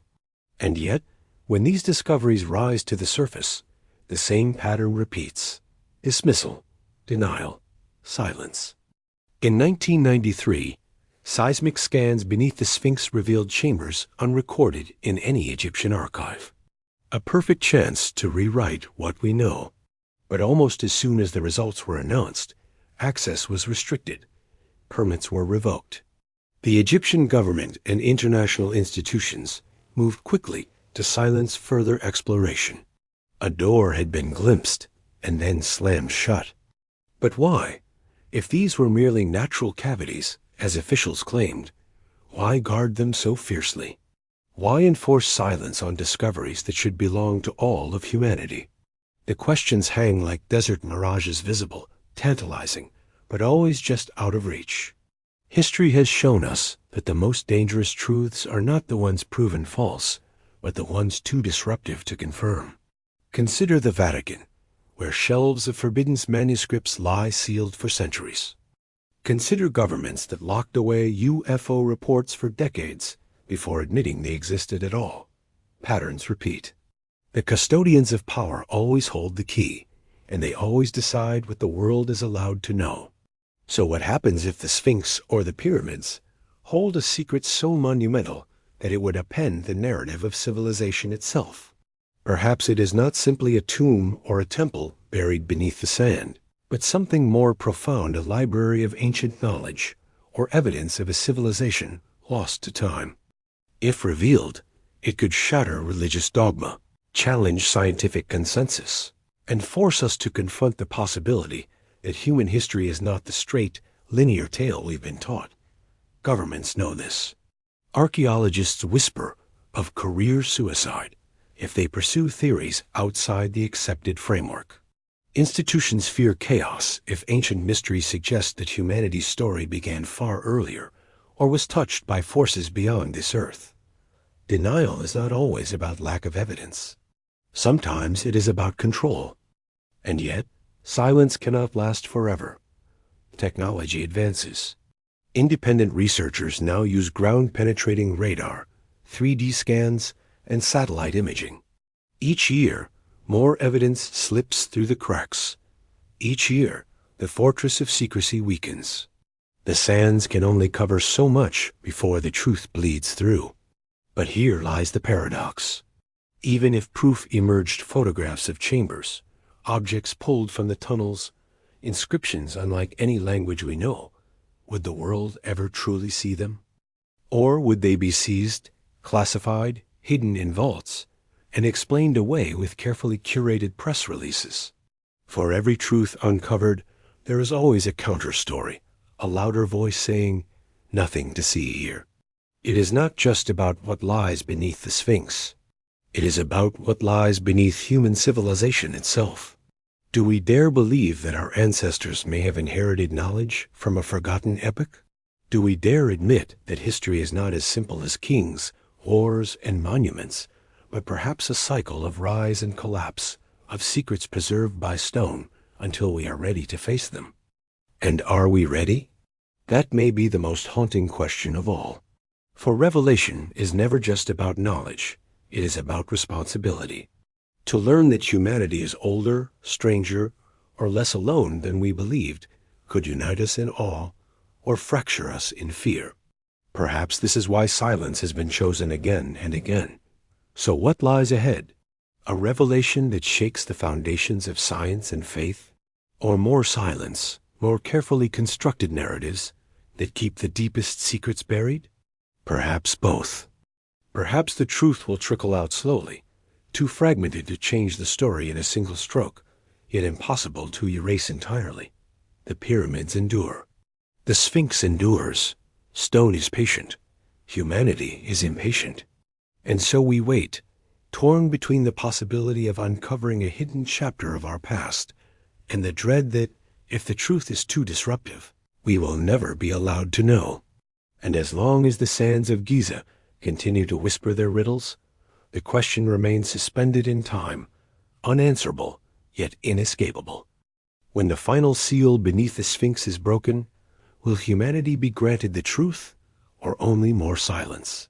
And yet, when these discoveries rise to the surface, the same pattern repeats: dismissal, denial, silence. In 1993, seismic scans beneath the Sphinx revealed chambers unrecorded in any Egyptian archive. A perfect chance to rewrite what we know. But almost as soon as the results were announced, access was restricted. Permits were revoked. The Egyptian government and international institutions moved quickly to silence further exploration. A door had been glimpsed and then slammed shut. But why? If these were merely natural cavities, as officials claimed, why guard them so fiercely? Why enforce silence on discoveries that should belong to all of humanity? The questions hang like desert mirages, visible, tantalizing, but always just out of reach. History has shown us that the most dangerous truths are not the ones proven false, but the ones too disruptive to confirm. Consider the Vatican, where shelves of forbidden manuscripts lie sealed for centuries. Consider governments that locked away UFO reports for decades before admitting they existed at all. Patterns repeat. The custodians of power always hold the key, and they always decide what the world is allowed to know. So what happens if the Sphinx or the pyramids hold a secret so monumental that it would append the narrative of civilization itself? Perhaps it is not simply a tomb or a temple buried beneath the sand, but something more profound, a library of ancient knowledge, or evidence of a civilization lost to time. If revealed, It could shatter religious dogma, challenge scientific consensus, and force us to confront the possibility that human history is not the straight, linear tale we've been taught. Governments know this. Archaeologists whisper of career suicide if they pursue theories outside the accepted framework. Institutions fear chaos if ancient mysteries suggest that humanity's story began far earlier or was touched by forces beyond this earth. Denial is not always about lack of evidence. Sometimes it is about control. And yet, silence cannot last forever. Technology advances. Independent researchers now use ground-penetrating radar, 3D scans, and satellite imaging. Each year, more evidence slips through the cracks. Each year, the fortress of secrecy weakens. The sands can only cover so much before the truth bleeds through. But here lies the paradox. Even if proof emerged photographs of chambers, objects pulled from the tunnels, inscriptions unlike any language we know, would the world ever truly see them? Or would they be seized, classified, hidden in vaults, and explained away with carefully curated press releases? For every truth uncovered, there is always a counter-story, a louder voice saying, "Nothing to see here." It is not just about what lies beneath the Sphinx. It is about what lies beneath human civilization itself. Do we dare believe that our ancestors may have inherited knowledge from a forgotten epoch? Do we dare admit that history is not as simple as kings, wars, and monuments, but perhaps a cycle of rise and collapse, of secrets preserved by stone until we are ready to face them? And are we ready? That may be the most haunting question of all. For revelation is never just about knowledge. It is about responsibility. To learn that humanity is older, stranger, or less alone than we believed could unite us in awe or fracture us in fear. Perhaps this is why silence has been chosen again and again. So what lies ahead? A revelation that shakes the foundations of science and faith? Or more silence, more carefully constructed narratives that keep the deepest secrets buried? Perhaps both. Perhaps the truth will trickle out slowly, too fragmented to change the story in a single stroke, yet impossible to erase entirely. The pyramids endure. The Sphinx endures. Stone is patient. Humanity is impatient. And so we wait, torn between the possibility of uncovering a hidden chapter of our past and the dread that, if the truth is too disruptive, we will never be allowed to know. And as long as the sands of Giza continue to whisper their riddles, the question remains suspended in time, unanswerable yet inescapable. When the final seal beneath the Sphinx is broken, will humanity be granted the truth or only more silence?